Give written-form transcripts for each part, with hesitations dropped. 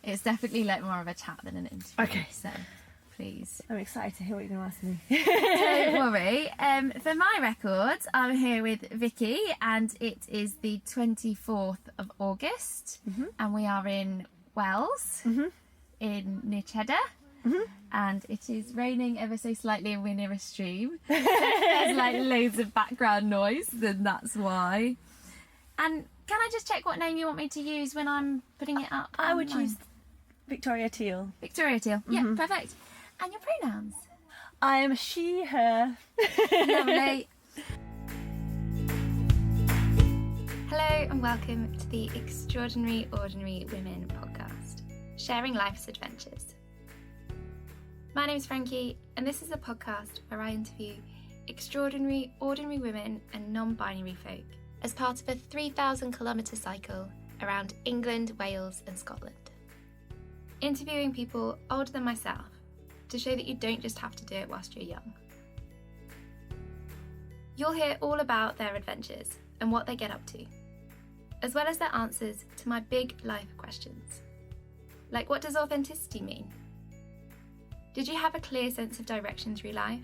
It's definitely like more of a chat than an interview. Okay. So, please. I'm excited to hear what you're going to ask me. Don't worry. For my records, I'm here with Vicky, and it is the 24th of August, and we are in Wells, in near Cheddar. And it is raining ever so slightly and we're near a stream. So if there's like loads of background noise, then that's why. And can I just check what name you want me to use when I'm putting it up? I would use Victoria Teal. Victoria Teal. Yeah, perfect. And your pronouns? I am she, her. Lovely. Hello and welcome to the Extraordinary Ordinary Women podcast, sharing life's adventures. My name's Frankie, and this is a podcast where I interview extraordinary, ordinary women and non-binary folk as part of a 3,000 kilometre cycle around England, Wales and Scotland. Interviewing people older than myself to show that you don't just have to do it whilst you're young. You'll hear all about their adventures and what they get up to, as well as their answers to my big life questions. Like, what does authenticity mean? Did you have a clear sense of direction through life?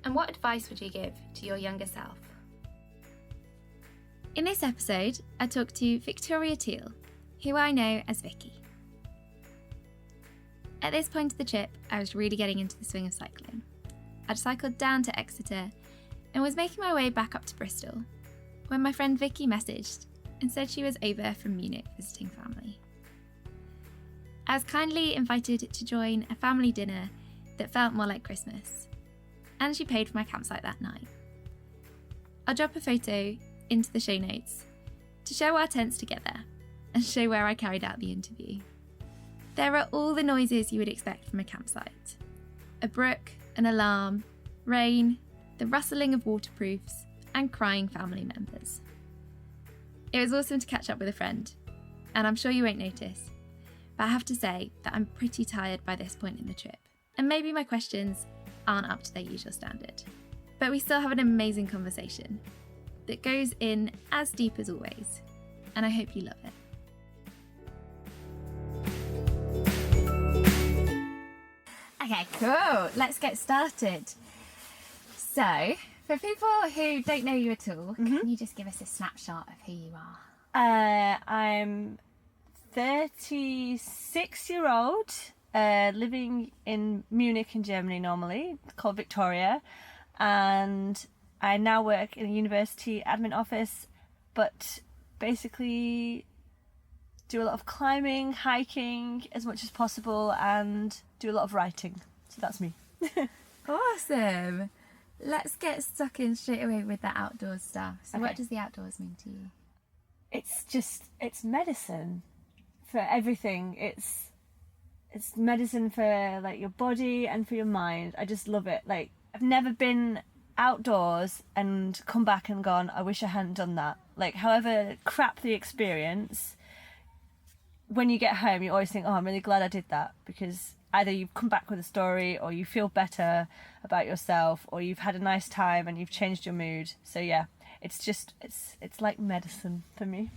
And what advice would you give to your younger self? In this episode, I talked to Victoria Teal, who I know as Vicky. At this point of the trip, I was really getting into the swing of cycling. I'd cycled down to Exeter and was making my way back up to Bristol when my friend Vicky messaged and said she was over from Munich visiting family. I was kindly invited to join a family dinner that felt more like Christmas, and she paid for my campsite that night. I'll drop a photo into the show notes to show our tents together and show where I carried out the interview. There are all the noises you would expect from a campsite: a brook, an alarm, rain, the rustling of waterproofs, and crying family members. It was awesome to catch up with a friend, and I'm sure you won't notice, but I have to say that I'm pretty tired by this point in the trip, and maybe my questions aren't up to their usual standard. But we still have an amazing conversation that goes in as deep as always, and I hope you love it. Okay, cool. Let's get started. So, for people who don't know you at all, can you just give us a snapshot of who you are? I'm 36-year-old, living in Munich in Germany normally, called Victoria, and I now work in a university admin office, but basically do a lot of climbing, hiking as much as possible, and do a lot of writing. So that's me. Awesome. Let's get stuck in straight away with the outdoors stuff. So Okay. What does the outdoors mean to you? It's medicine for everything. It's medicine for like your body and for your mind. I just love it. Like, I've never been outdoors and come back and gone, I wish I hadn't done that. Like, however crap the experience, when you get home you always think, oh, I'm really glad I did that, because either you've come back with a story, or you feel better about yourself, or you've had a nice time and you've changed your mood. So yeah, it's like medicine for me.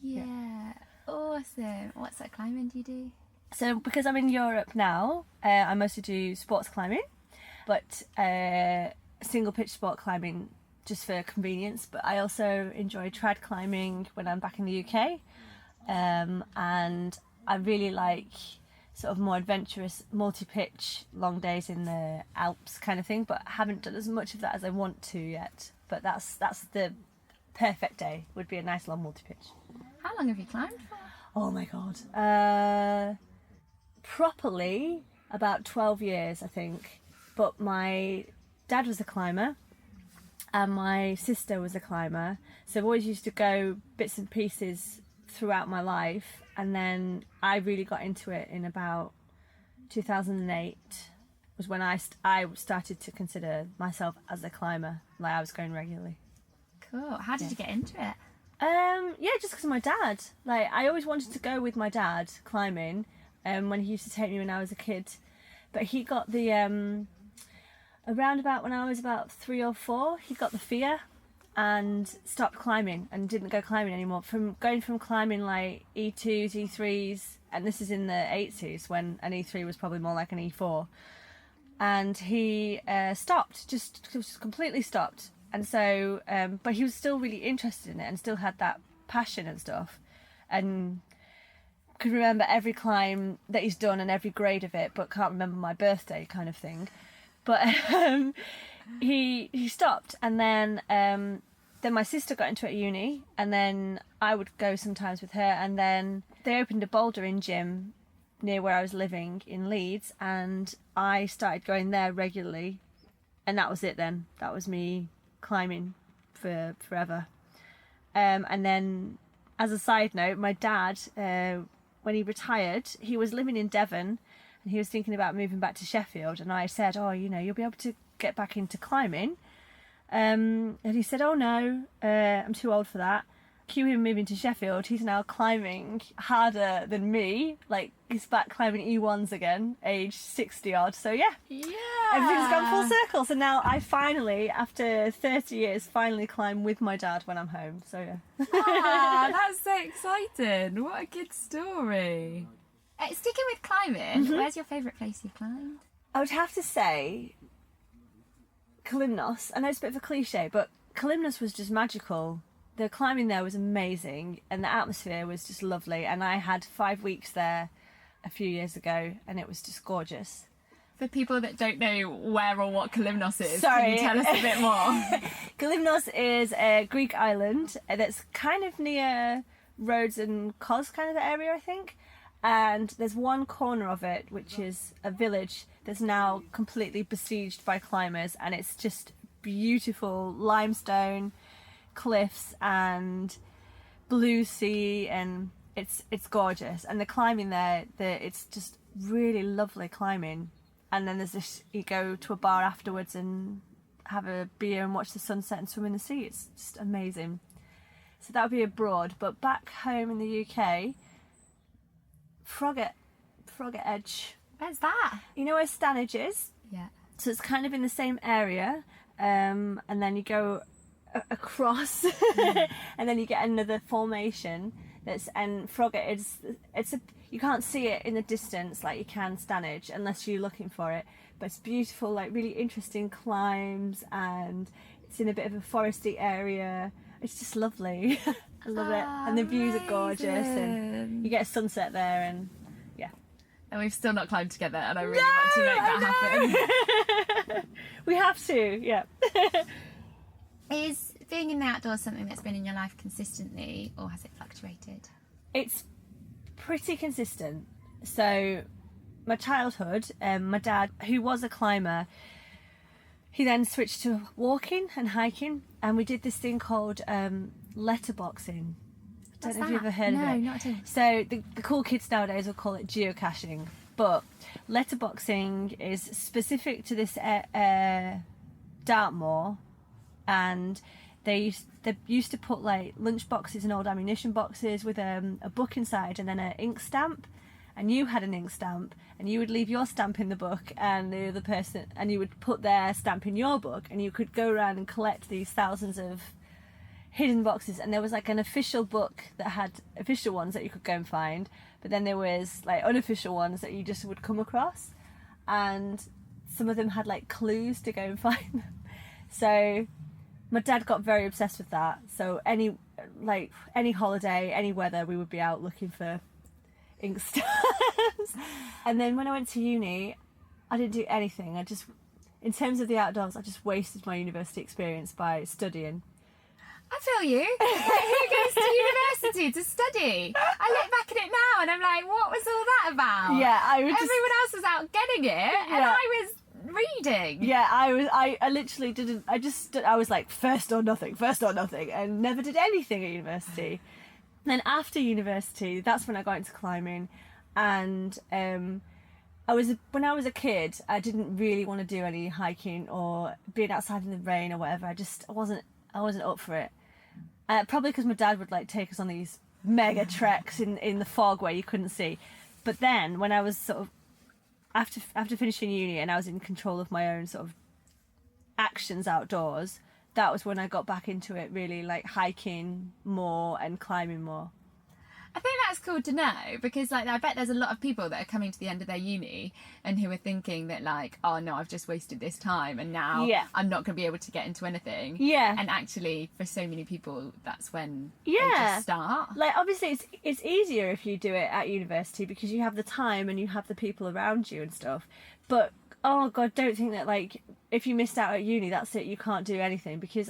Yeah. Awesome. What sort of climbing do you do? So because I'm in Europe now, I mostly do sports climbing, but single pitch sport climbing just for convenience. But I also enjoy trad climbing when I'm back in the UK, and I really like sort of more adventurous multi-pitch long days in the Alps kind of thing, but I haven't done as much of that as I want to yet. But that's the perfect day, would be a nice long multi-pitch. How long have you climbed for? Oh my god. Properly about 12 years, I think. But my dad was a climber and my sister was a climber, so I've always used to go bits and pieces throughout my life, and then I really got into it in about 2008 was when I started to consider myself as a climber. Like, I was going regularly. Cool. How did you get into it? Yeah, just because of my dad. Like, I always wanted to go with my dad climbing, when he used to take me when I was a kid. But he got the, around about when I was about 3 or 4, he got the fear and stopped climbing and didn't go climbing anymore. From going from climbing like E2s, E3s, and this is in the 80s when an E3 was probably more like an E4. And he stopped, just completely stopped. And so, but he was still really interested in it and still had that passion and stuff. And could remember every climb that he's done and every grade of it, but can't remember my birthday kind of thing. But he stopped, and then my sister got into it at uni, and then I would go sometimes with her, and then they opened a bouldering gym near where I was living in Leeds, and I started going there regularly, and that was it then. That was me climbing for forever. And then, as a side note, my dad, when he retired, he was living in Devon, and he was thinking about moving back to Sheffield, and I said, oh, you know, you'll be able to get back into climbing. And he said, oh no, I'm too old for that. Cue him moving to Sheffield, he's now climbing harder than me. Like, he's back climbing E1s again, age 60 odd. So yeah, everything's gone full circle. So now I finally, after 30 years, finally climb with my dad when I'm home. So yeah. That's so exciting. What a good story. Sticking with climbing, where's your favourite place you've climbed? I would have to say Kalymnos. I know it's a bit of a cliche, but Kalymnos was just magical. The climbing there was amazing, and the atmosphere was just lovely. And I had 5 weeks there a few years ago, and it was just gorgeous. For people that don't know where or what Kalymnos is, Sorry. can you tell us a bit more? Kalymnos is a Greek island that's kind of near Rhodes and Kos kind of area, I think. And there's one corner of it, which is a village that's now completely besieged by climbers, and it's just beautiful limestone cliffs and blue sea, and it's gorgeous. And the climbing there, it's just really lovely climbing. And then there's this, you go to a bar afterwards and have a beer and watch the sunset and swim in the sea. It's just amazing. So that would be abroad. But back home in the UK, Froggatt Edge. Where's that? You know where Stanage is? Yeah. So it's kind of in the same area, and then you go across, and then you get another formation. And Froggatt is, you can't see it in the distance like you can Stanage unless you're looking for it. But it's beautiful, like really interesting climbs, and it's in a bit of a foresty area. It's just lovely. I love it, and the views are gorgeous, and you get a sunset there, and yeah. And we've still not climbed together, and I really want to make that happen. We have to, yeah. Is being in the outdoors something that's been in your life consistently, or has it fluctuated? It's pretty consistent. So my childhood, my dad, who was a climber, he then switched to walking and hiking, and we did this thing called letterboxing. I don't know if you've ever heard of it. No, not at all. So the cool kids nowadays will call it geocaching, but letterboxing is specific to this Dartmoor, and they used to put like lunch boxes and old ammunition boxes with a book inside, and then an ink stamp, and you had an ink stamp, and you would leave your stamp in the book, and the other person, and you would put their stamp in your book, and you could go around and collect these thousands of hidden boxes. And there was like an official book that had official ones that you could go and find, but then there was like unofficial ones that you just would come across, and some of them had like clues to go and find them. So my dad got very obsessed with that. So any holiday, any weather, we would be out looking for ink stamps. And then when I went to uni, I didn't do anything. In terms of the outdoors, I just wasted my university experience by studying. I feel you. Who goes to university to study? I look back at it now and I'm like, what was all that about? Yeah, everyone else was out getting it, and I was reading. Yeah, I literally didn't. I was like first or nothing, and never did anything at university. Then after university, that's when I got into climbing, and when I was a kid, I didn't really want to do any hiking or being outside in the rain or whatever. I wasn't up for it. Probably because my dad would like take us on these mega treks in the fog where you couldn't see. But then when I was sort of after finishing uni and I was in control of my own sort of actions outdoors, that was when I got back into it, really, like hiking more and climbing more. I think that's cool to know, because like I bet there's a lot of people that are coming to the end of their uni and who are thinking that like, oh no, I've just wasted this time and now I'm not going to be able to get into anything. Yeah. And actually, for so many people, that's when they Yeah. just start. Like, obviously, it's easier if you do it at university because you have the time and you have the people around you and stuff. But, oh God, don't think that, like, if you missed out at uni, that's it, you can't do anything. Because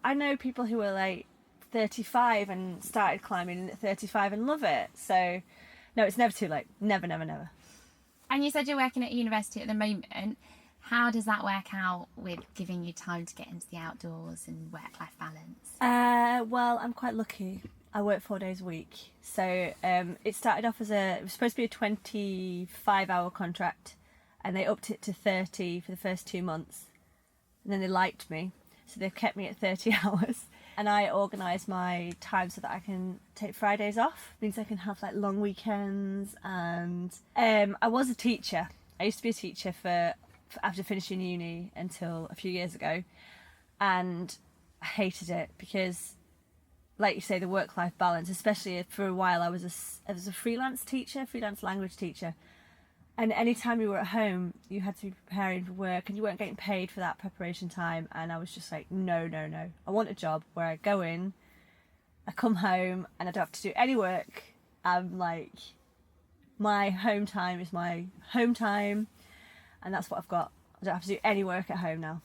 I know people who are, like, 35 and started climbing at 35 and love it. So, no, it's never too late. Never, never, never. And you said you're working at university at the moment. How does that work out with giving you time to get into the outdoors and work-life balance? Well, I'm quite lucky. I work 4 days a week. So it started off as it was supposed to be a 25-hour contract, and they upped it to 30 for the first 2 months. And then they liked me, so they've kept me at 30 hours. And I organise my time so that I can take Fridays off. Means I can have like long weekends. And I was a teacher. I used to be a teacher after finishing uni until a few years ago, and I hated it because, like you say, the work-life balance, especially for a while I was a freelance teacher, freelance language teacher, and anytime you were at home you had to be preparing for work and you weren't getting paid for that preparation time, and I was just like, no, I want a job where I go in, I come home and I don't have to do any work. I'm like, my home time is my home time, and that's what I've got. I don't have to do any work at home now.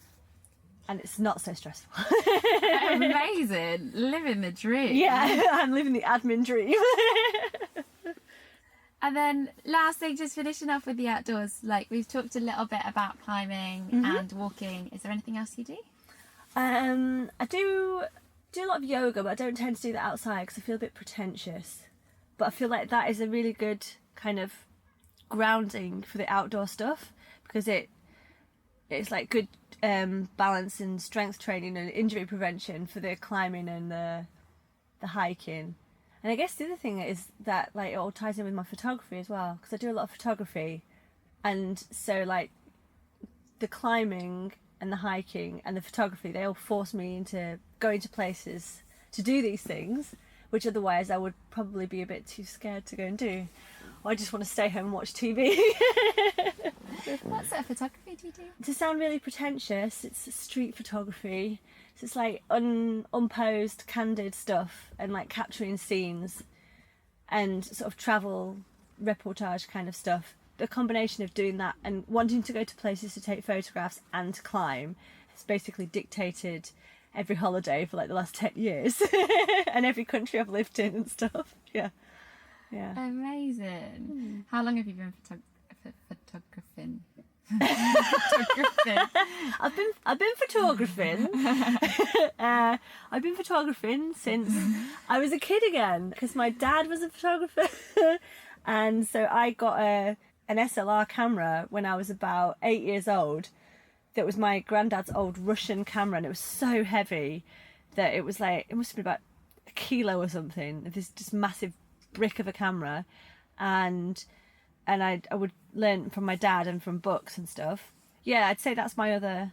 And it's not so stressful. Amazing. Living the dream. Yeah, I'm living the admin dream. And then last thing, just finishing off with the outdoors, like we've talked a little bit about climbing and walking. Is there anything else you do? I do a lot of yoga, but I don't tend to do that outside because I feel a bit pretentious. But I feel like that is a really good kind of grounding for the outdoor stuff, because it's like good balance and strength training and injury prevention for the climbing and the hiking. And I guess the other thing is that like it all ties in with my photography as well, because I do a lot of photography, and so like the climbing and the hiking and the photography, they all force me into going to places to do these things, which otherwise I would probably be a bit too scared to go and do. Or I just want to stay home and watch TV. What sort of photography do you do? To sound really pretentious, it's street photography. So it's like unposed, candid stuff, and like capturing scenes and sort of travel reportage kind of stuff. The combination of doing that and wanting to go to places to take photographs and to climb has basically dictated every holiday for like the last 10 years and every country I've lived in and stuff. Yeah. Amazing. How long have you been photographing? I've been photographing. I've been photographing since I was a kid again, because my dad was a photographer, and so I got an SLR camera when I was about 8 years old. That was my granddad's old Russian camera, and it was so heavy that it was like, it must have been about a kilo or something. This just massive brick of a camera, and I would learn from my dad and from books and stuff. Yeah, I'd say that's my other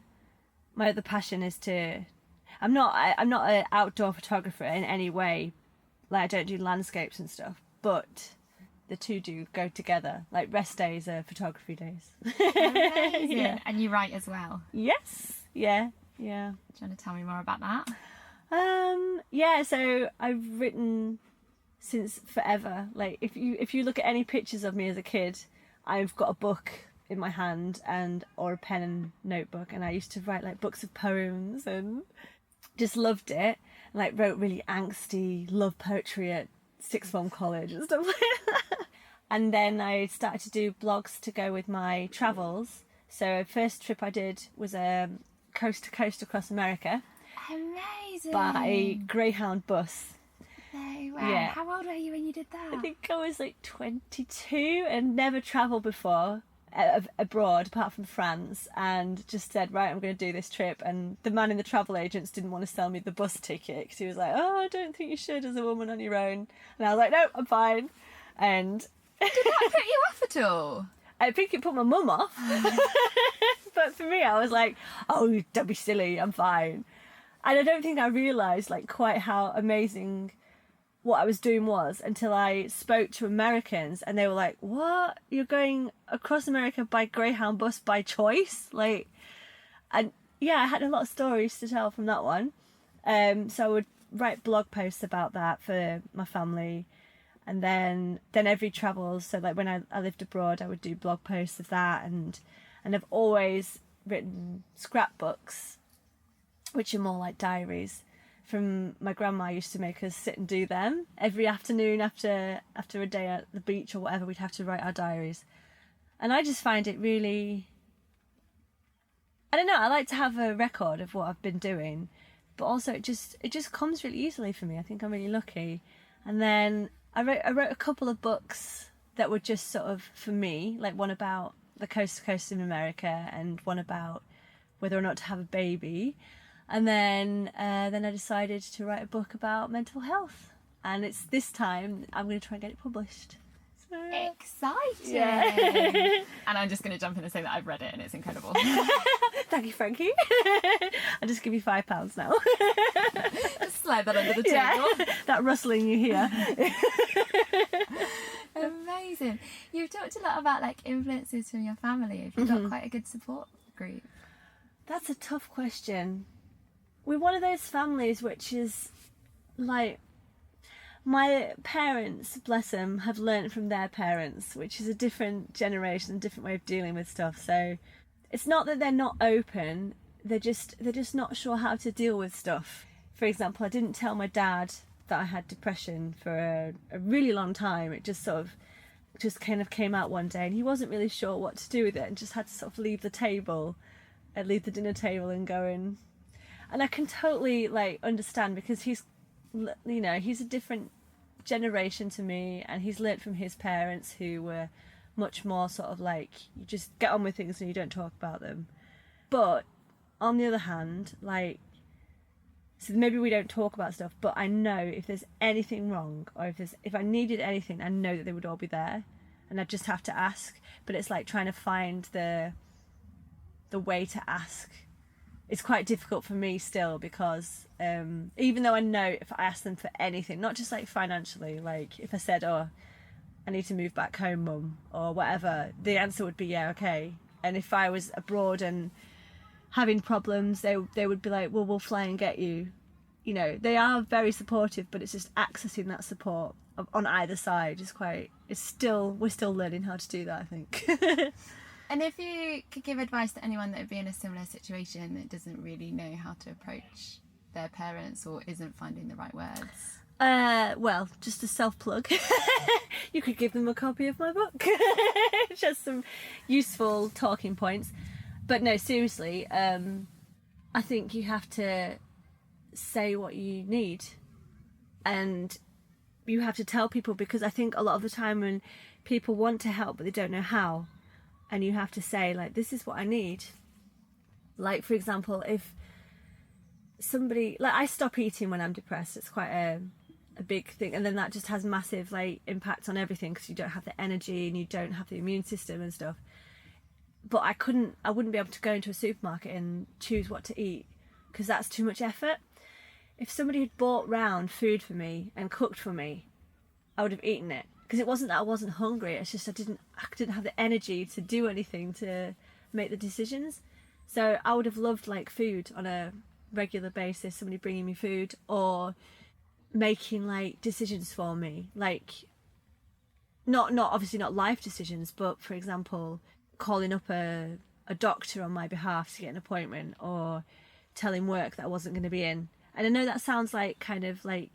passion is to. I'm not an outdoor photographer in any way. Like, I don't do landscapes and stuff, but the two do go together. Like, rest days are photography days. Amazing. Yeah. And you write as well? Yes. Yeah. Do you want to tell me more about that? Yeah, so I've written since forever. Like, if you look at any pictures of me as a kid, I've got a book in my hand or a pen and notebook, and I used to write like books of poems and just loved it. And, like, wrote really angsty love poetry at sixth form college and stuff like that. And then I started to do blogs to go with my travels. So first trip I did was coast to coast across America. Amazing. By greyhound bus. No way. Yeah. How old were you when you did that? I think I was like 22 and never travelled before abroad apart from France, and just said, right, I'm going to do this trip. And the man in the travel agents didn't want to sell me the bus ticket because he was like, oh, I don't think you should as a woman on your own. And I was like, no, I'm fine. And did that put you off at all? I think it put my mum off. But for me, I was like, oh, don't be silly, I'm fine. And I don't think I realised like quite how amazing what I was doing was, until I spoke to Americans and they were like, what? You're going across America by greyhound bus by choice? Like, and yeah, I had a lot of stories to tell from that one. So I would write blog posts about that for my family. And then every travels, so like when I lived abroad, I would do blog posts of that, and I've always written scrapbooks, which are more like diaries. From my grandma used to make us sit and do them every afternoon after a day at the beach or whatever. We'd have to write our diaries, and I just find it really, I don't know, I like to have a record of what I've been doing, but also it just comes really easily for me. I think I'm really lucky. And then I wrote a couple of books that were just sort of for me, like one about the coast to coast in America and one about whether or not to have a baby. And then I decided to write a book about mental health. And it's this time I'm going to try and get it published. So, exciting! Yeah. And I'm just going to jump in and say that I've read it and it's incredible. Thank you, Frankie. I'll just give you £5 now. Just slide that under the table. Yeah, that rustling you hear. Amazing. You've talked a lot about like influences from your family. Have you got quite a good support group? That's a tough question. We're one of those families which is like, my parents, bless them, have learnt from their parents, which is a different generation, a different way of dealing with stuff. So it's not that they're not open, they're just not sure how to deal with stuff. For example, I didn't tell my dad that I had depression for a really long time. It just kind of came out one day, and he wasn't really sure what to do with it, and just had to sort of leave the dinner table and go in. And I can totally like understand, because he's a different generation to me, and he's learnt from his parents, who were much more sort of like, you just get on with things and you don't talk about them. But on the other hand, like, so maybe we don't talk about stuff, but I know if there's anything wrong, or if I needed anything, I know that they would all be there, and I just have to ask. But it's like trying to find the way to ask. It's quite difficult for me still, because even though I know if I ask them for anything, not just like financially, like if I said, oh, I need to move back home, mum, or whatever, the answer would be, yeah, okay. And if I was abroad and having problems, they would be like, well, we'll fly and get you. You know, they are very supportive, but it's just accessing that support on either side we're still learning how to do that, I think. And if you could give advice to anyone that would be in a similar situation that doesn't really know how to approach their parents or isn't finding the right words? Well, just a self-plug. You could give them a copy of my book. Just some useful talking points. But no, seriously, I think you have to say what you need. And you have to tell people, because I think a lot of the time when people want to help but they don't know how, and you have to say, like, this is what I need. Like, for example, if somebody, like, I stop eating when I'm depressed. It's quite a big thing, and then that just has massive like impact on everything, because you don't have the energy and you don't have the immune system and stuff. But I wouldn't be able to go into a supermarket and choose what to eat, because that's too much effort. If somebody had bought round food for me and cooked for me, I would have eaten it, because it wasn't that I wasn't hungry, it's just I didn't have the energy to do anything to make the decisions. So I would have loved like food on a regular basis, somebody bringing me food, or making like decisions for me, like not obviously not life decisions, but for example, calling up a doctor on my behalf to get an appointment, or telling work that I wasn't going to be in. And I know that sounds like kind of like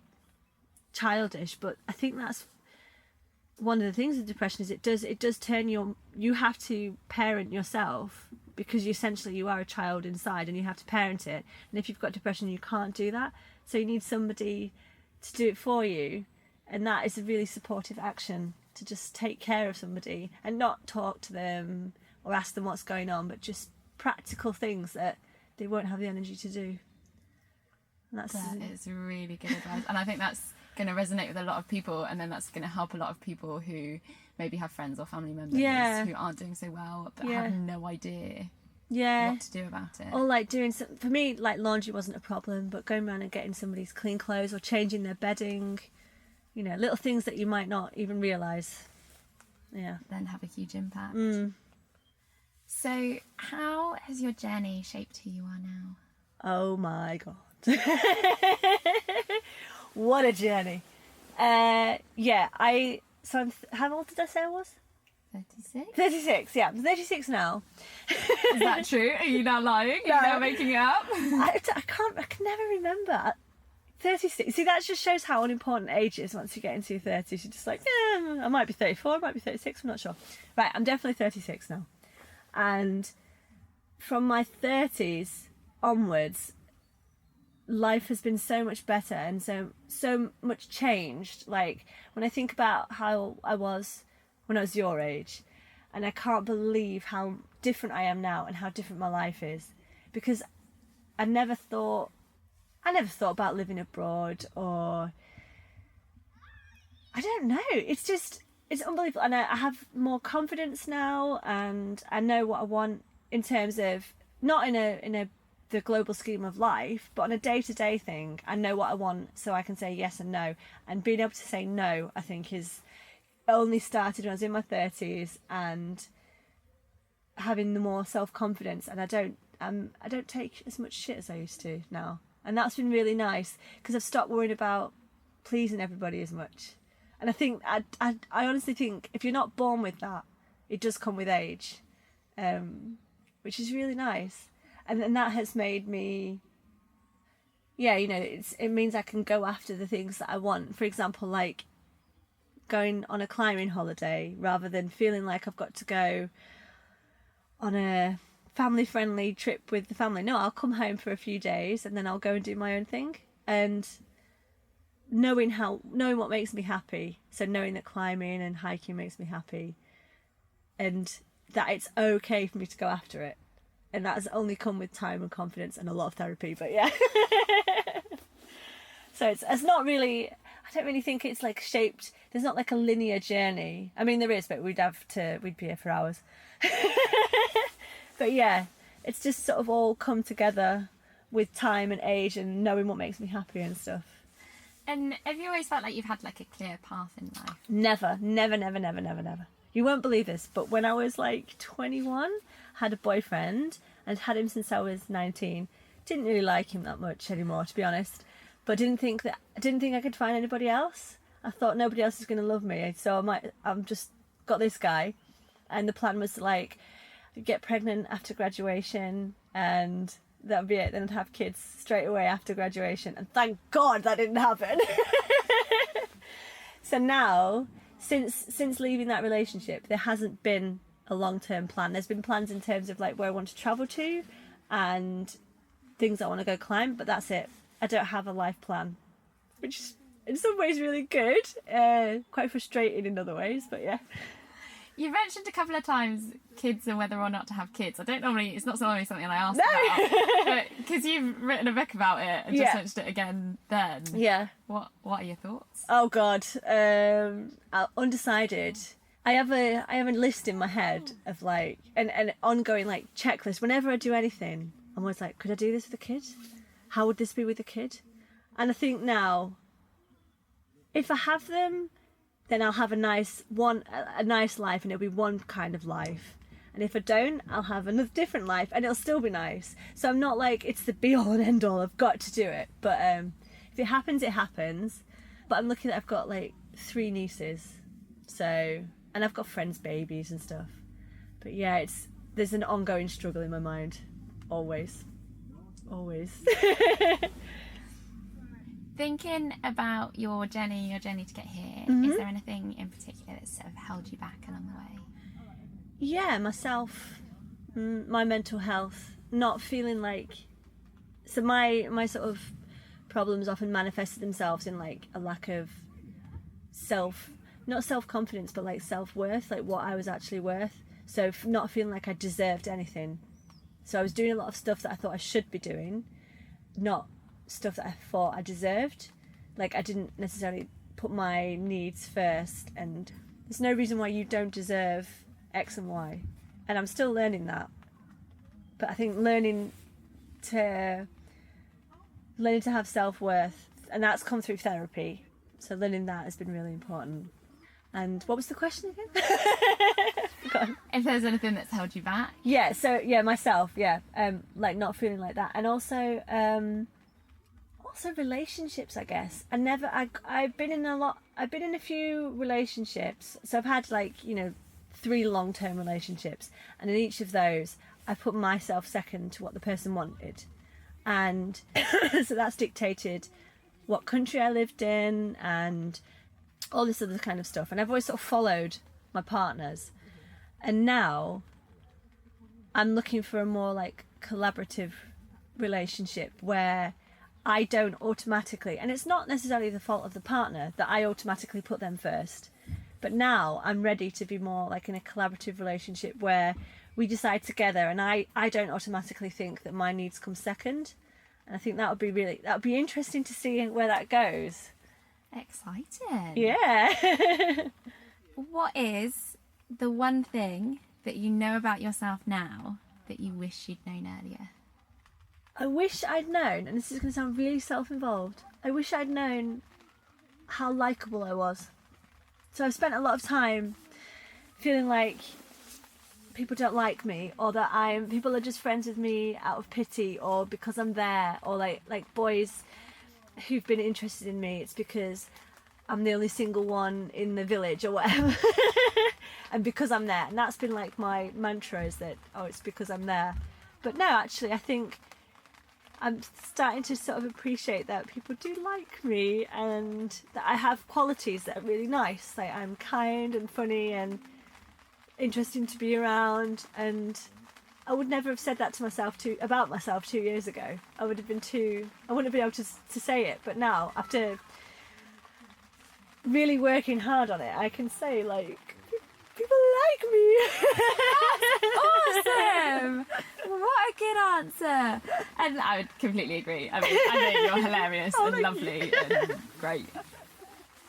childish, but I think that's one of the things with depression, is it does turn you have to parent yourself, because you are a child inside and you have to parent it. And if you've got depression, you can't do that, so you need somebody to do it for you. And that is a really supportive action, to just take care of somebody and not talk to them or ask them what's going on, but just practical things that they won't have the energy to do. And that is really good advice, and I think that's going to resonate with a lot of people, and then that's going to help a lot of people who maybe have friends or family members who aren't doing so well but have no idea what to do about it. Or like doing some, for me, like laundry wasn't a problem, but going around and getting somebody's clean clothes or changing their bedding, you know, little things that you might not even realise. Yeah. Then have a huge impact. So how has your journey shaped who you are now? Oh my God. What a journey. How old did I say I was? 36? 36, yeah. I'm 36 now. Is that true? Are you now lying? Are you now making it up? I can never remember. 36. See, that just shows how unimportant age is once you get into your 30s. You're just like, I might be 34, I might be 36, I'm not sure. Right, I'm definitely 36 now. And from my 30s onwards, life has been so much better and so much changed. Like, when I think about how I was when I was your age, and I can't believe how different I am now and how different my life is, because I never thought about living abroad, or I don't know, it's unbelievable. And I have more confidence now, and I know what I want in terms of, not in the global scheme of life, but on a day-to-day thing. I know what I want, so I can say yes and no. And being able to say no, I think, is only started when I was in my 30s, and having the more self-confidence, and I don't take as much shit as I used to now. And that's been really nice, because I've stopped worrying about pleasing everybody as much. And I think, I honestly think, if you're not born with that, it does come with age, which is really nice. And that has made me, it means I can go after the things that I want. For example, like going on a climbing holiday, rather than feeling like I've got to go on a family-friendly trip with the family. No, I'll come home for a few days and then I'll go and do my own thing. And knowing what makes me happy, so knowing that climbing and hiking makes me happy, and that it's okay for me to go after it. And that has only come with time and confidence and a lot of therapy, but yeah. So it's not really, I don't really think it's like shaped, there's not like a linear journey. I mean, there is, but we'd be here for hours. But yeah, it's just sort of all come together with time and age and knowing what makes me happy and stuff. And have you always felt like you've had like a clear path in life? Never. You won't believe this, but when I was like 21, I had a boyfriend and had him since I was 19. Didn't really like him that much anymore, to be honest. But I didn't think I could find anybody else. I thought nobody else is going to love me, so I'm just got this guy, and the plan was to like get pregnant after graduation, and that'd be it. Then I'd have kids straight away after graduation, and thank God that didn't happen. So now, since leaving that relationship, there hasn't been a long-term plan. There's been plans in terms of like where I want to travel to and things I want to go climb, but that's it. I don't have a life plan, which is in some ways really good, quite frustrating in other ways, but yeah. You mentioned a couple of times kids and whether or not to have kids. It's not normally something I ask about, but because you've written a book about it and just mentioned it again then. Yeah. What are your thoughts? Oh God, undecided. I have a list in my head of like an ongoing like checklist. Whenever I do anything, I'm always like, could I do this with a kid? How would this be with a kid? And I think now, if I have them, then I'll have a nice life, and it'll be one kind of life. And if I don't, I'll have another different life, and it'll still be nice. So I'm not like it's the be all and end all. I've got to do it. But if it happens, it happens. But I'm lucky that I've got like 3 nieces, and I've got friends' babies and stuff. But yeah, there's an ongoing struggle in my mind, always. Thinking about your journey to get here, is there anything in particular that sort of held you back along the way? Yeah, myself, my mental health, not feeling like... So my sort of problems often manifested themselves in like a lack of not self-confidence, but like self-worth, like what I was actually worth. So not feeling like I deserved anything. So I was doing a lot of stuff that I thought I should be doing, not stuff that I thought I deserved. Like I didn't necessarily put my needs first, and there's no reason why you don't deserve X and Y. And I'm still learning that. But I think learning to have self-worth, and that's come through therapy. So learning that has been really important. And what was the question again? Forgotten. If there's anything that's held you back. Yeah, so myself, like not feeling like that. And also relationships, I guess. I've been in a few relationships. So I've had 3 long-term relationships, and in each of those I put myself second to what the person wanted. And so that's dictated what country I lived in and all this other kind of stuff. And I've always sort of followed my partners. And now I'm looking for a more collaborative relationship where I don't automatically, and it's not necessarily the fault of the partner that I automatically put them first, but now I'm ready to be more in a collaborative relationship where we decide together, and I don't automatically think that my needs come second. And I think that would be interesting to see where that goes. Exciting. Yeah. What is the one thing that you know about yourself now that you wish you'd known earlier? I wish I'd known, and this is going to sound really self-involved, I wish I'd known how likeable I was. So I've spent a lot of time feeling like people don't like me, or that people are just friends with me out of pity, or because I'm there, or like boys who've been interested in me, it's because I'm the only single one in the village or whatever. And because I'm there. And that's been my mantra, is that, it's because I'm there. But no, actually, I think I'm starting to sort of appreciate that people do like me, and that I have qualities that are really nice. I'm kind and funny and interesting to be around, and I would never have said that to myself about myself 2 years ago. I wouldn't have been able to say it. But now, after really working hard on it, I can say people like me. That's awesome. What a good answer. And I would completely agree. I mean, I know you're hilarious and lovely and great.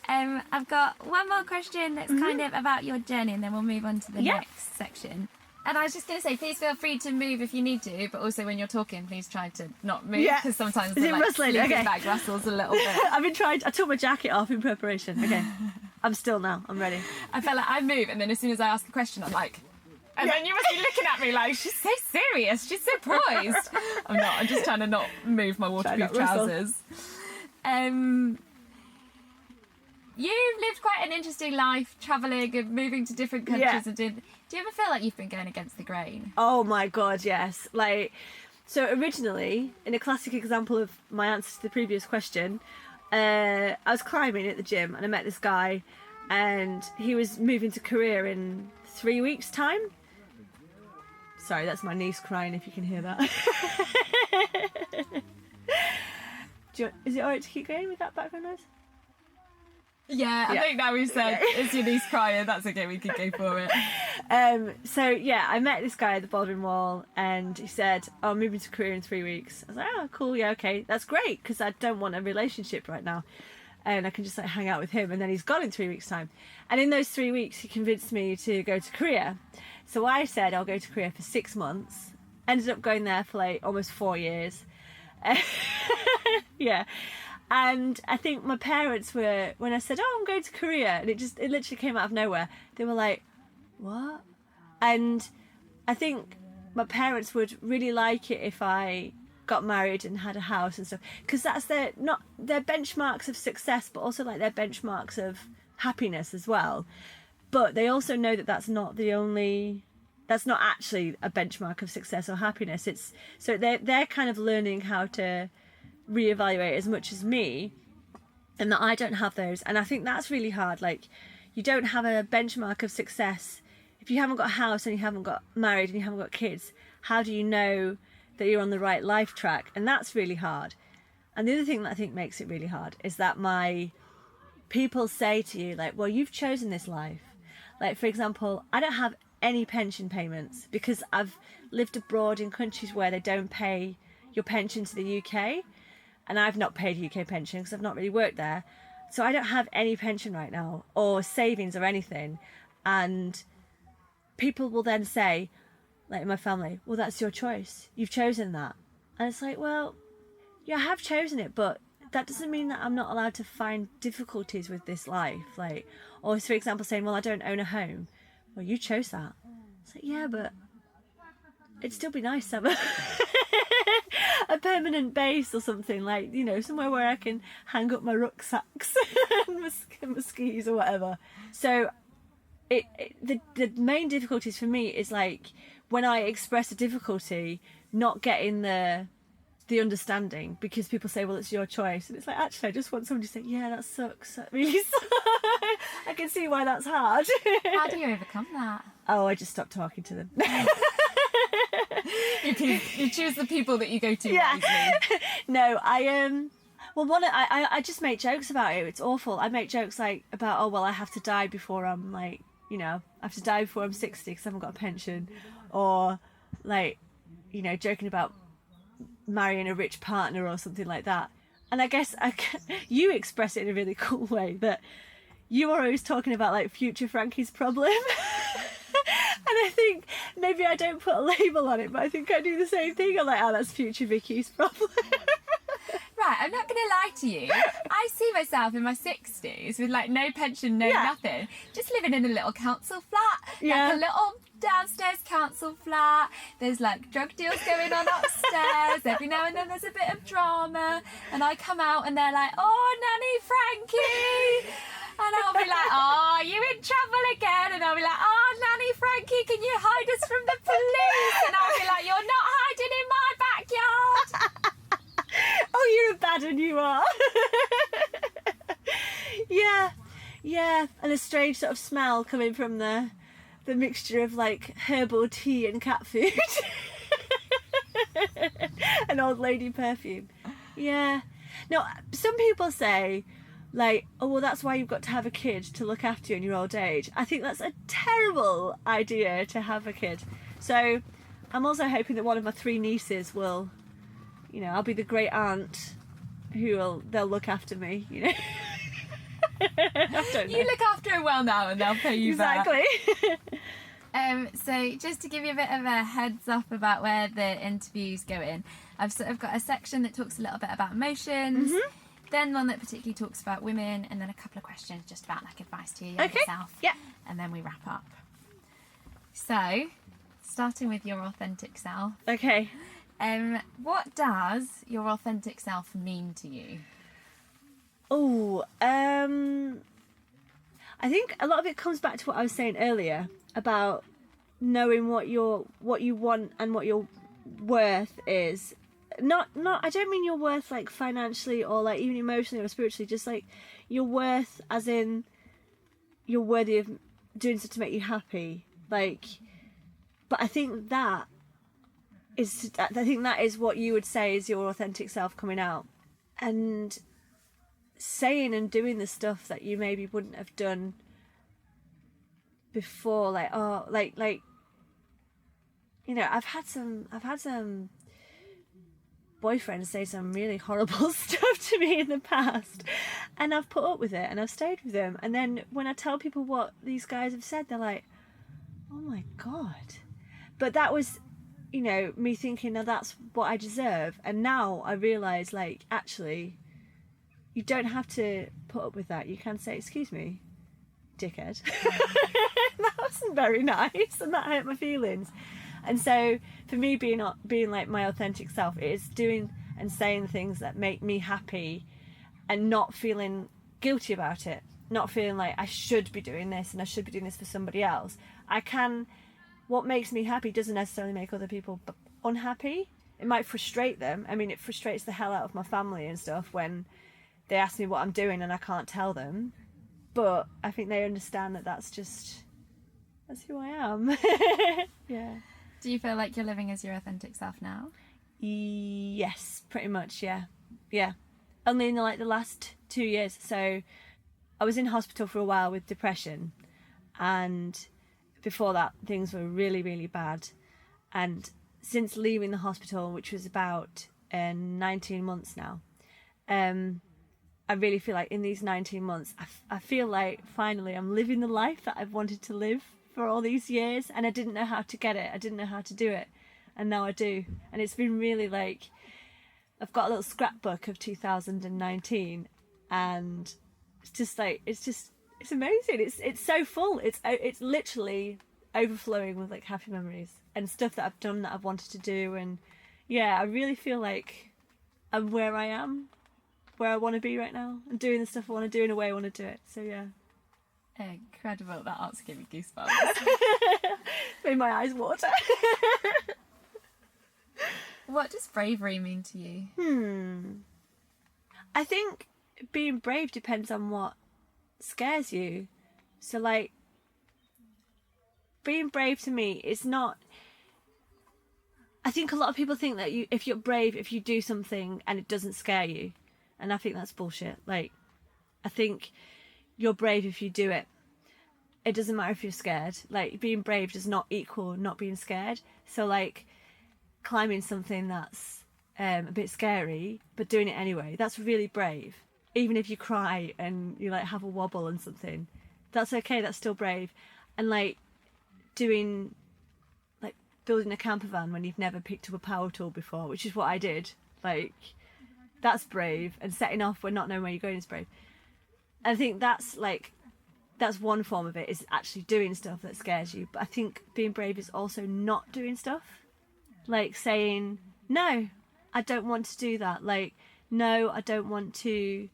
I've got one more question that's kind of about your journey, and then we'll move on to the next section. And I was just going to say, please feel free to move if you need to, but also when you're talking, please try to not move, because sometimes the sleeping bag rustles a little bit. I took my jacket off in preparation. Okay, I'm still now. I'm ready. I felt like I move, and then as soon as I ask a question, I'm like, and then you must be looking at me like, she's so serious, she's so poised. I'm not. I'm just trying to not move my waterproof trousers. You've lived quite an interesting life, travelling and moving to different countries. And do you ever feel like you've been going against the grain? Oh my God, yes. So originally, in a classic example of my answer to the previous question, I was climbing at the gym, and I met this guy, and he was moving to Korea in 3 weeks' time. Sorry, that's my niece crying, if you can hear that. Is it alright to keep going with that background noise? Yeah, I think now we've said it's your niece crying, that's okay, we can go for it. I met this guy at the Baldwin Wall, and he said, I'm moving to Korea in 3 weeks. I was like, oh, cool, yeah, okay, that's great, because I don't want a relationship right now. And I can just hang out with him. And then he's gone in 3 weeks' time. And in those 3 weeks, he convinced me to go to Korea. So I said I'll go to Korea for 6 months. Ended up going there for almost 4 years. Yeah. And I think my parents were, when I said, I'm going to Korea, and it literally came out of nowhere, they were like, what? And I think my parents would really like it if I got married and had a house and stuff, because that's their benchmarks of success, but also their benchmarks of happiness as well. But they also know that that's not actually a benchmark of success or happiness. So they're kind of learning how to reevaluate as much as me, and that I don't have those. And I think that's really hard. You don't have a benchmark of success if you haven't got a house and you haven't got married and you haven't got kids. How do you know that you're on the right life track? And that's really hard. And the other thing that I think makes it really hard is that my people say to you, well, you've chosen this life. For example, I don't have any pension payments because I've lived abroad in countries where they don't pay your pension to the UK, and I've not paid UK pension because I've not really worked there. So I don't have any pension right now, or savings or anything. And people will then say, in my family, well, that's your choice. You've chosen that. And it's well, yeah, I have chosen it, but that doesn't mean that I'm not allowed to find difficulties with this life. Like, or for example, saying, well, I don't own a home. Well, you chose that. It's like, yeah, but it'd still be nice to have a permanent base or something, like, you know, somewhere where I can hang up my rucksacks and my skis or whatever. So the main difficulties for me is like when I express a difficulty, not getting the understanding, because people say, well, it's your choice, and it's like, actually I just want somebody to say, yeah, that sucks, that really sucks. I can see why that's hard. How do you overcome that? Oh, I just stopped talking to them. You choose the people that you go to wisely. No, I just make jokes about it. It's awful. I make jokes like about, oh, well, I have to die before I'm like, you know, I have to die before I'm 60 because I haven't got a pension, or like, you know, joking about marrying a rich partner or something like that. And I guess you express it in a really cool way, that you are always talking about like future Frankie's problem. And I think maybe I don't put a label on it, but I think I do the same thing. I'm like, oh, that's future Vicky's problem. Right, I'm not going to lie to you. I see myself in my 60s with like no pension, nothing, just living in a little council flat, like a little downstairs council flat. There's like drug deals going on upstairs. Every now and then there's a bit of drama, and I come out and they're like, oh, Nanny Frankie. And I'll be like, oh, you in trouble again? And I'll be like, oh, Nanny Frankie, can you hide us from the police? And I'll be like, you're not hiding in my backyard. Oh, you're a bad one, you are. Yeah. And a strange sort of smell coming from the mixture of like herbal tea and cat food. An old lady perfume. Yeah. No, some people say, like, oh, well, that's why you've got to have a kid to look after you in your old age. I think that's a terrible idea, to have a kid. So I'm also hoping that one of my 3 nieces will, you know, I'll be the great aunt they'll look after me, you know. I don't know. You look after her well now and they'll pay you back. Exactly. So just to give you a bit of a heads up about where the interview's going, I've sort of got a section that talks a little bit about emotions, then one that particularly talks about women, and then a couple of questions just about like advice to your younger self. Yeah. And then we wrap up. So, starting with your authentic self. Okay. What does your authentic self mean to you? Oh, I think a lot of it comes back to what I was saying earlier about knowing what you want and what your worth is. Not I don't mean your worth like financially or like even emotionally or spiritually, just like your worth as in you're worthy of doing stuff to make you happy. Like, but I think that is what you would say is your authentic self coming out, and saying and doing the stuff that you maybe wouldn't have done before. Like, oh, like you know, I've had some boyfriends say some really horrible stuff to me in the past, and I've put up with it and I've stayed with them, and then when I tell people what these guys have said, they're like, oh my god. But that was, you know, me thinking, now that's what I deserve. And now I realise, like, actually you don't have to put up with that. You can say, excuse me, dickhead. That wasn't very nice, and that hurt my feelings. And so for me, being like my authentic self, it is doing and saying things that make me happy and not feeling guilty about it, not feeling like I should be doing this and I should be doing this for somebody else. What makes me happy doesn't necessarily make other people unhappy. It might frustrate them. I mean, it frustrates the hell out of my family and stuff when they ask me what I'm doing and I can't tell them. But I think they understand that that's who I am. Yeah. Do you feel like you're living as your authentic self now? Yes, pretty much, yeah. Only in like the last 2 years. So I was in hospital for a while with depression, and before that things were really, really bad. And since leaving the hospital, which was about 19 months now, I really feel like in these 19 months I feel like finally I'm living the life that I've wanted to live for all these years, and I didn't know how to get it, I didn't know how to do it, and now I do. And it's been really like I've got a little scrapbook of 2019, and it's just like it's amazing. It's so full. It's literally overflowing with like happy memories and stuff that I've done that I've wanted to do. And yeah, I really feel like I'm where I am, where I want to be right now, and doing the stuff I want to do in a way I want to do it. So yeah. Incredible. That answer gave me goosebumps. Made my eyes water. What does bravery mean to you? I think being brave depends on what scares you. So like, being brave to me is not... I think a lot of people think that if you're brave, if you do something and it doesn't scare you. And I think that's bullshit. Like, I think you're brave if you do it. It doesn't matter if you're scared. Like, being brave does not equal not being scared. So like, climbing something that's a bit scary, but doing it anyway, that's really brave. Even if you cry and you like have a wobble and something, that's okay, that's still brave. And like building a camper van when you've never picked up a power tool before, which is what I did, like, that's brave. And setting off when not knowing where you're going is brave. And I think that's one form of it, is actually doing stuff that scares you. But I think being brave is also not doing stuff. Like saying, no, I don't want to do that. Like, no, I don't want to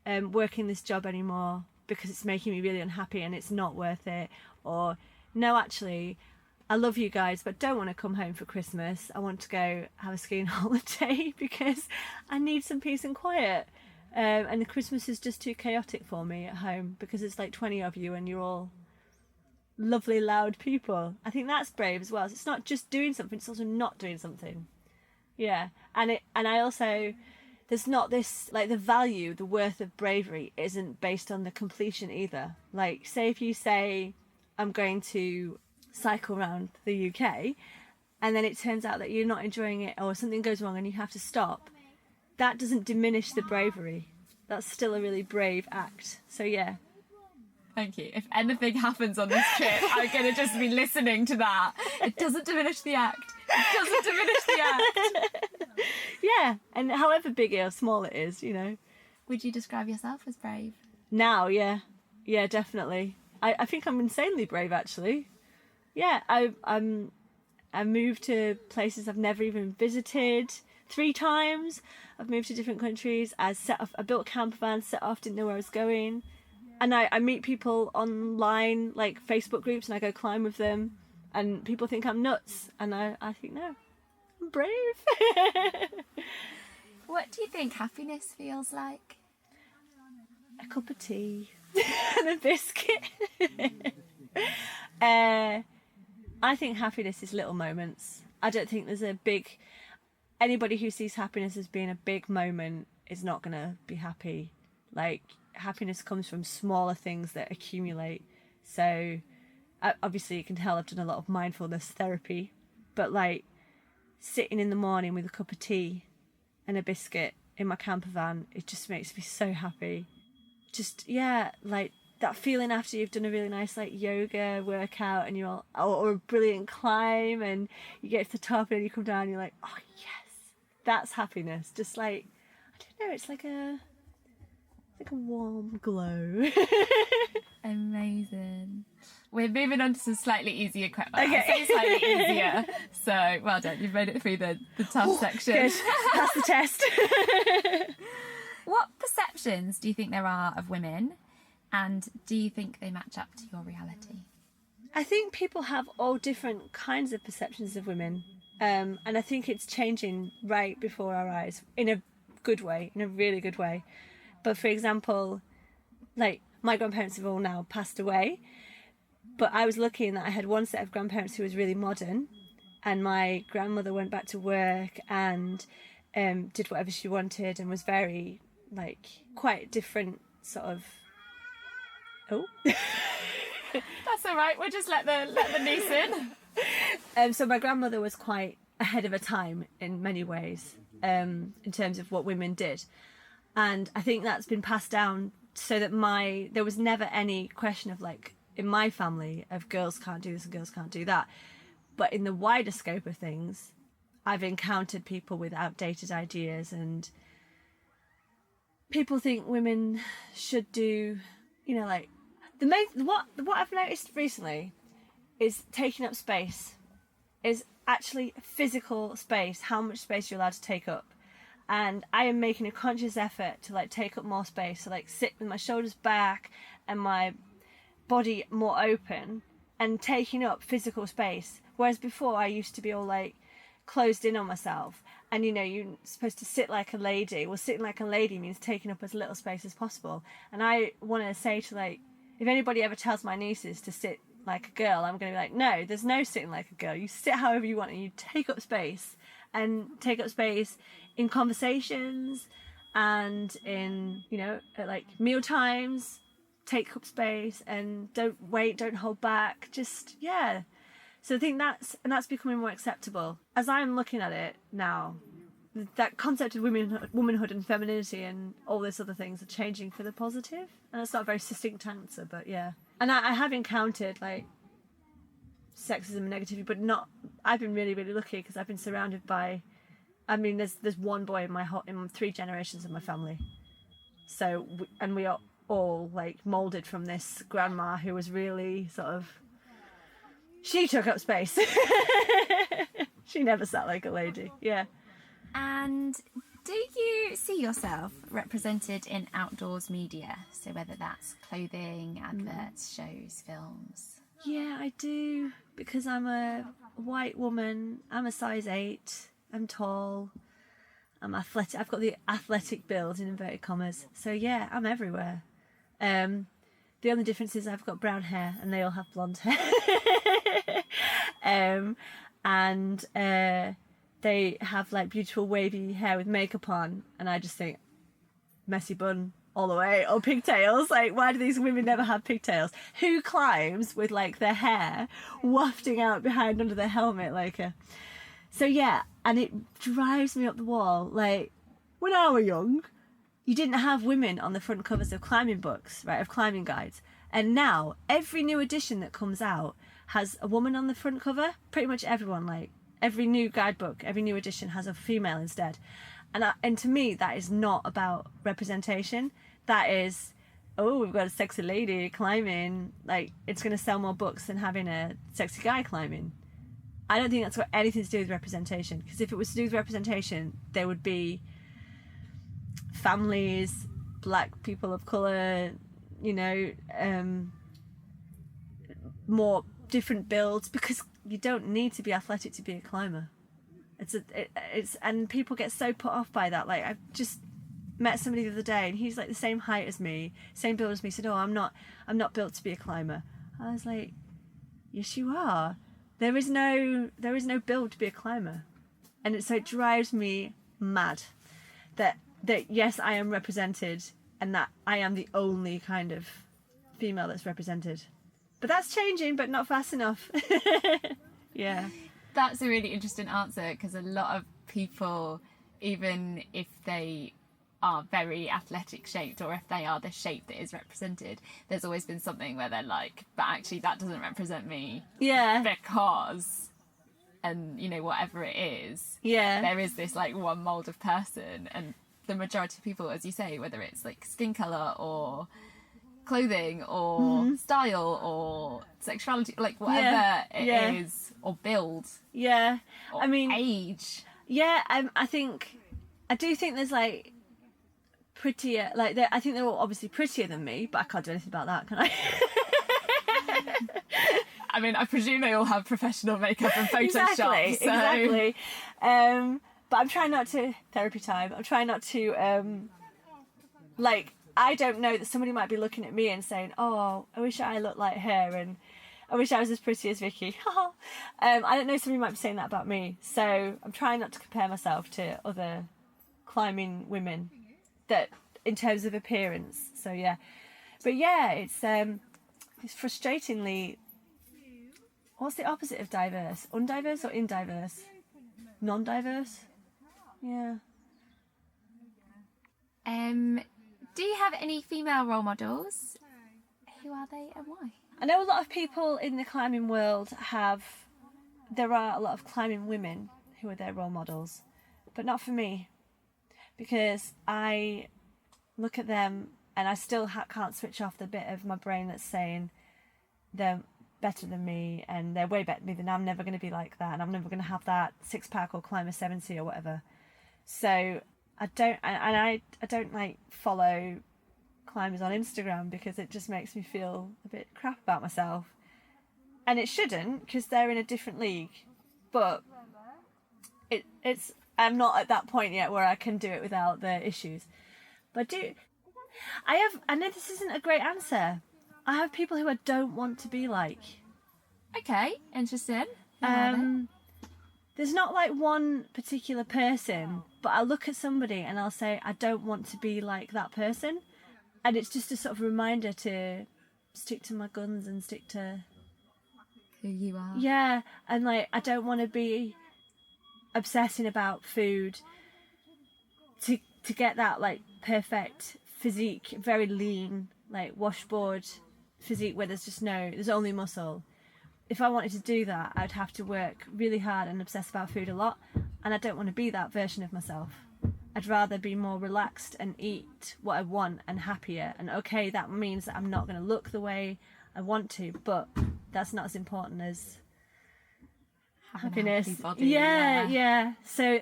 work in this job anymore because it's making me really unhappy and it's not worth it. Or, no, actually, I love you guys, but don't want to come home for Christmas. I want to go have a skiing holiday because I need some peace and quiet. And the Christmas is just too chaotic for me at home because it's like 20 of you and you're all lovely, loud people. I think that's brave as well. It's not just doing something, it's also not doing something. Yeah. And I also, there's not this, like, the value, the worth of bravery isn't based on the completion either. Like, say if you say, I'm going to cycle around the UK, and then it turns out that you're not enjoying it, or something goes wrong and you have to stop, that doesn't diminish the bravery. That's still a really brave act. So yeah. Thank you. If anything happens on this trip, I'm going to just be listening to that. It doesn't diminish the act. It doesn't diminish the act. Yeah, and however big or small it is, you know. Would you describe yourself as brave? Now, yeah. Yeah, definitely. I think I'm insanely brave, actually. Yeah, I moved to places I've never even visited 3 times. I've moved to different countries. I built a camper van, set off, didn't know where I was going. And I meet people online, like Facebook groups, and I go climb with them. And people think I'm nuts. And I think, no, I'm brave. What do you think happiness feels like? A cup of tea and a biscuit. I think happiness is little moments. I don't think there's a big... Anybody who sees happiness as being a big moment is not going to be happy. Like, happiness comes from smaller things that accumulate. So obviously you can tell I've done a lot of mindfulness therapy, but like sitting in the morning with a cup of tea and a biscuit in my camper van, it just makes me so happy. Just, yeah, like that feeling after you've done a really nice like yoga workout and you're all, or a brilliant climb, and you get to the top and you come down and you're like, oh yes, that's happiness. Just like, I don't know, it's like a warm glow. Amazing. We're moving on to some slightly easier questions. Okay. I say slightly easier. So, well done. You've made it through the tough section. Good. That's the test. What perceptions do you think there are of women, and do you think they match up to your reality? I think people have all different kinds of perceptions of women. And I think it's changing right before our eyes in a good way, in a really good way. But for example, like my grandparents have all now passed away, but I was lucky in that I had one set of grandparents who was really modern, and my grandmother went back to work and did whatever she wanted and was very, like, quite different sort of... Oh. That's all right. We'll just let the niece in. So my grandmother was quite ahead of her time in many ways, in terms of what women did. And I think that's been passed down so that there was never any question of, like, in my family, of girls can't do this and girls can't do that. But in the wider scope of things, I've encountered people with outdated ideas, and people think women should do, like what I've noticed recently is taking up space is actually physical space, how much space you're allowed to take up. And I am making a conscious effort to like take up more space, so like sit with my shoulders back and my body more open and taking up physical space. Whereas before I used to be all like closed in on myself, and you're supposed to sit like a lady. Well, sitting like a lady means taking up as little space as possible. And I want to say to like, if anybody ever tells my nieces to sit like a girl, I'm going to be like, no, there's no sitting like a girl. You sit however you want, and you take up space, and take up space in conversations and in, at like meal times, take up space, and don't wait, don't hold back. Just, yeah. So I think that's becoming more acceptable. As I'm looking at it now, that concept of womanhood and femininity and all these other things are changing for the positive. And that's not a very succinct answer, but yeah. And I have encountered like sexism and negativity, but not. I've been really, really lucky because I've been surrounded by. I mean, there's one boy in 3 generations of my family. So we are all like molded from this grandma who was really sort of. She took up space. She never sat like a lady. Yeah. And do you see yourself represented in outdoors media? So whether that's clothing, adverts, shows, films? Yeah, I do. Because I'm a white woman. I'm a size 8. I'm tall. I'm athletic. I've got the athletic build in inverted commas. So yeah, I'm everywhere. The only difference is I've got brown hair and they all have blonde hair. And they have like beautiful wavy hair with makeup on, and I just think messy bun all the way, or pigtails. Like, why do these women never have pigtails? Who climbs with like their hair wafting out behind under their helmet like a... So yeah, and it drives me up the wall. Like, when I was young, you didn't have women on the front covers of climbing books, right, of climbing guides. And now every new edition that comes out has a woman on the front cover. Pretty much everyone, like every new guidebook, every new edition has a female instead. And to me, that is not about representation. That is, oh, we've got a sexy lady climbing. Like, it's going to sell more books than having a sexy guy climbing. I don't think that's got anything to do with representation. Because if it was to do with representation, there would be families, black people of colour, more different builds, because you don't need to be athletic to be a climber. And people get so put off by that. Like, I've just met somebody the other day, and he's like the same height as me, same build as me. He said, "Oh, I'm not built to be a climber." I was like, "Yes, you are. There is no build to be a climber," and so it drives me mad that yes, I am represented, and that I am the only kind of female that's represented. But that's changing, but not fast enough. Yeah. That's a really interesting answer, because a lot of people, even if they are very athletic shaped, or if they are the shape that is represented, there's always been something where they're like, but actually that doesn't represent me. Yeah. Because, and whatever it is, yeah, there is this like one mold of person, and the majority of people, as you say, whether it's like skin colour or clothing or style or sexuality, like whatever it is, or build, or I mean, age, I do think there's like prettier, like I think they're all obviously prettier than me, but I can't do anything about that, can I? I mean, I presume they all have professional makeup and Photoshop. Exactly. But I'm trying not to, therapy time, I'm trying not to, I don't know that somebody might be looking at me and saying, "Oh, I wish I looked like her, and I wish I was as pretty as Vicky." I don't know, somebody might be saying that about me. So I'm trying not to compare myself to other climbing women that in terms of appearance. So yeah. But yeah, it's frustratingly, what's the opposite of diverse? Undiverse or indiverse? Non-diverse? Yeah. Do you have any female role models? Who are they and why? I know a lot of people in the climbing world there are a lot of climbing women who are their role models, but not for me, because I look at them and I still can't switch off the bit of my brain that's saying they're better than me and they're way better than me, then I'm never going to be like that and I'm never going to have that six-pack or climb a 70 or whatever. So I don't like follow climbers on Instagram because it just makes me feel a bit crap about myself. And it shouldn't, because they're in a different league. But I'm not at that point yet where I can do it without the issues. But I know this isn't a great answer. I have people who I don't want to be like. Okay, interesting. There's not like one particular person, but I'll look at somebody and I'll say, I don't want to be like that person. And it's just a sort of reminder to stick to my guns and stick to who you are. Yeah, and like I don't want to be obsessing about food to get that like perfect physique, very lean, like washboard physique where there's only muscle. If I wanted to do that, I'd have to work really hard and obsess about food a lot, and I don't want to be that version of myself. I'd rather be more relaxed and eat what I want and happier. And okay, that means that I'm not going to look the way I want to, but that's not as important as happiness. Body, yeah. So,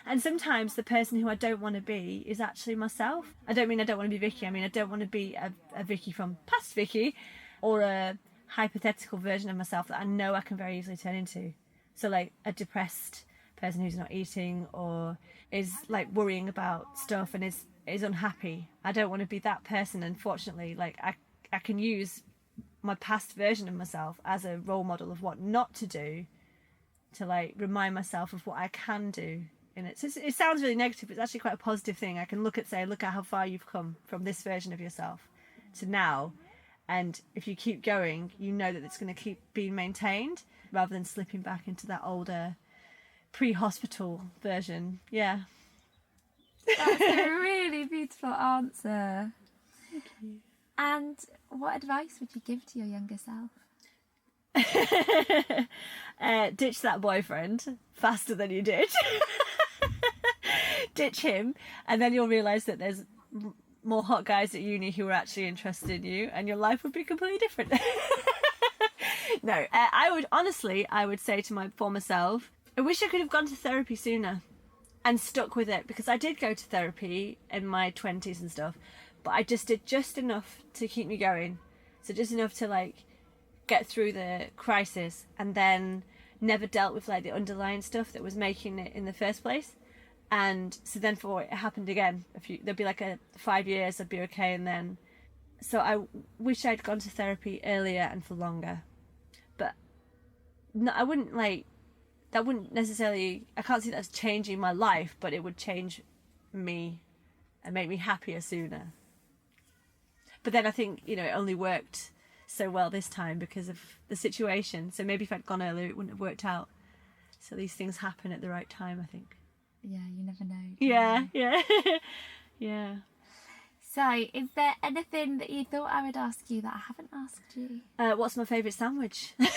and sometimes the person who I don't want to be is actually myself. I don't mean I don't want to be Vicky. I mean I don't want to be a Vicky from past Vicky, or a hypothetical version of myself that I know I can very easily turn into. So like a depressed person who's not eating or is like worrying about stuff and is unhappy. I don't want to be that person. Unfortunately, like I can use my past version of myself as a role model of what not to do, to like remind myself of what I can do in it. So it sounds really negative, but it's actually quite a positive thing. I can look at how far you've come from this version of yourself to now, and if you keep going, you know that it's going to keep being maintained rather than slipping back into that older pre-hospital version. Yeah. That's a really beautiful answer. Thank you. And what advice would you give to your younger self? Ditch that boyfriend faster than you did. Ditch him, and then you'll realise that there's more hot guys at uni who are actually interested in you, and your life would be completely different. No, I would say to my former self, I wish I could have gone to therapy sooner and stuck with it, because I did go to therapy in my 20s and stuff, but I just did just enough to keep me going. So just enough to like get through the crisis, and then never dealt with like the underlying stuff that was making it in the first place. And so then for it happened again, there'd be like 5 years I'd be okay, and then so I wish I'd gone to therapy earlier and for longer. But no, I wouldn't like that wouldn't necessarily, I can't see that as changing my life, but it would change me and make me happier sooner. But then I think, it only worked so well this time because of the situation. So maybe if I'd gone earlier, it wouldn't have worked out. So these things happen at the right time, I think. Yeah, you never know. Yeah. Yeah. So, is there anything that you thought I would ask you that I haven't asked you? What's my favourite sandwich? That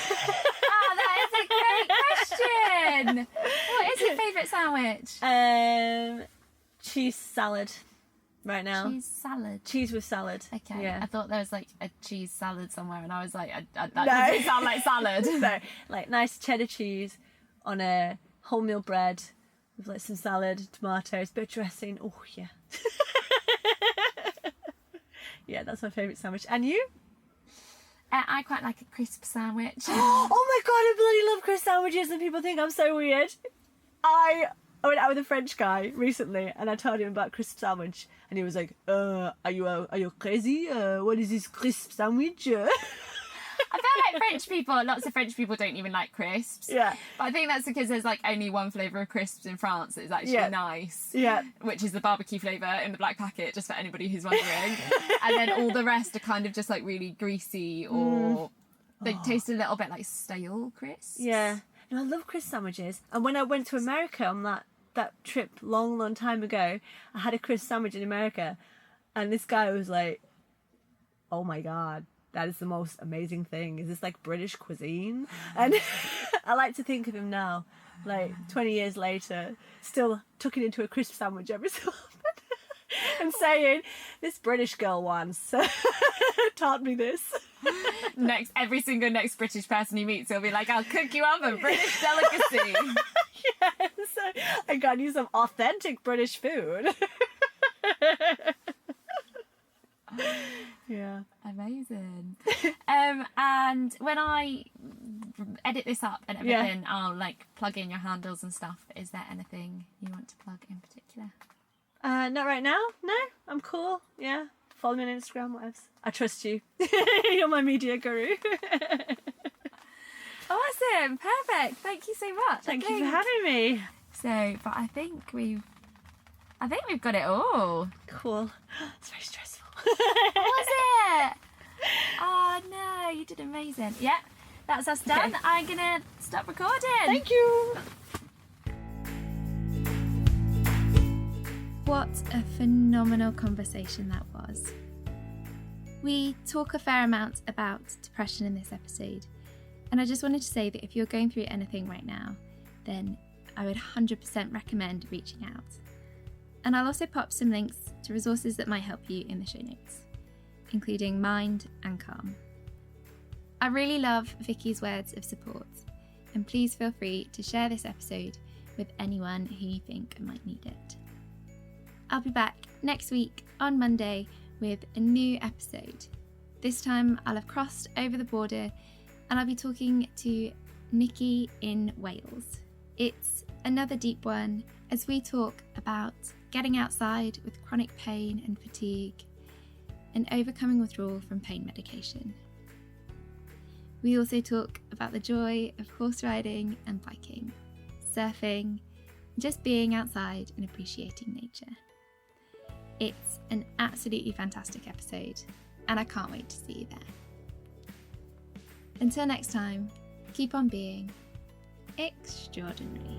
is a great question! What is your favourite sandwich? Cheese salad right now. Cheese salad? Cheese with salad. Okay. Yeah. I thought there was like a cheese salad somewhere, and I was like, that doesn't sound like salad. No, like nice cheddar cheese on a wholemeal bread with like some salad, tomatoes, bit of dressing. Oh, yeah. Yeah, that's my favourite sandwich. And you? I quite like a crisp sandwich. Oh my god, I bloody love crisp sandwiches, and people think I'm so weird. I went out with a French guy recently, and I told him about crisp sandwich, and he was like, are you crazy? What is this crisp sandwich? I feel like lots of French people don't even like crisps. Yeah. But I think that's because there's like only one flavour of crisps in France that is actually nice. Yeah. Which is the barbecue flavour in the black packet, just for anybody who's wondering. And then all the rest are kind of just like really greasy, or they taste a little bit like stale crisps. Yeah. No, I love crisp sandwiches. And when I went to America on that trip long time ago, I had a crisp sandwich in America, and this guy was like, oh my god, that is the most amazing thing. Is this like British cuisine? And I like to think of him now like 20 years later, still tucking into a crisp sandwich every so often and saying, this British girl once taught me this. Every single next British person he meets, he'll be like, I'll cook you up a British delicacy. Yes, I got you some authentic British food. Yeah. Amazing. And when I edit this up and everything, I'll like plug in your handles and stuff. Is there anything you want to plug in particular? Not right now. No, I'm cool. Yeah. Follow me on Instagram, whatever. I trust you. You're my media guru. Awesome. Perfect. Thank you so much. Thank you for having me. So, but I think we've got it all. Cool. It's very stressful. Was it? Oh no, you did amazing. Yeah, that's us done. Okay. I'm gonna stop recording. Thank you. What a phenomenal conversation that was. We talk a fair amount about depression in this episode, and I just wanted to say that if you're going through anything right now, then I would 100% recommend reaching out. And I'll also pop some links to resources that might help you in the show notes, including Mind and Calm. I really love Vicky's words of support, and please feel free to share this episode with anyone who you think might need it. I'll be back next week on Monday with a new episode. This time I'll have crossed over the border and I'll be talking to Nikki in Wales. It's another deep one as we talk about getting outside with chronic pain and fatigue and overcoming withdrawal from pain medication. We also talk about the joy of horse riding and biking, surfing, just being outside and appreciating nature. It's an absolutely fantastic episode, and I can't wait to see you there. Until next time, keep on being extraordinary.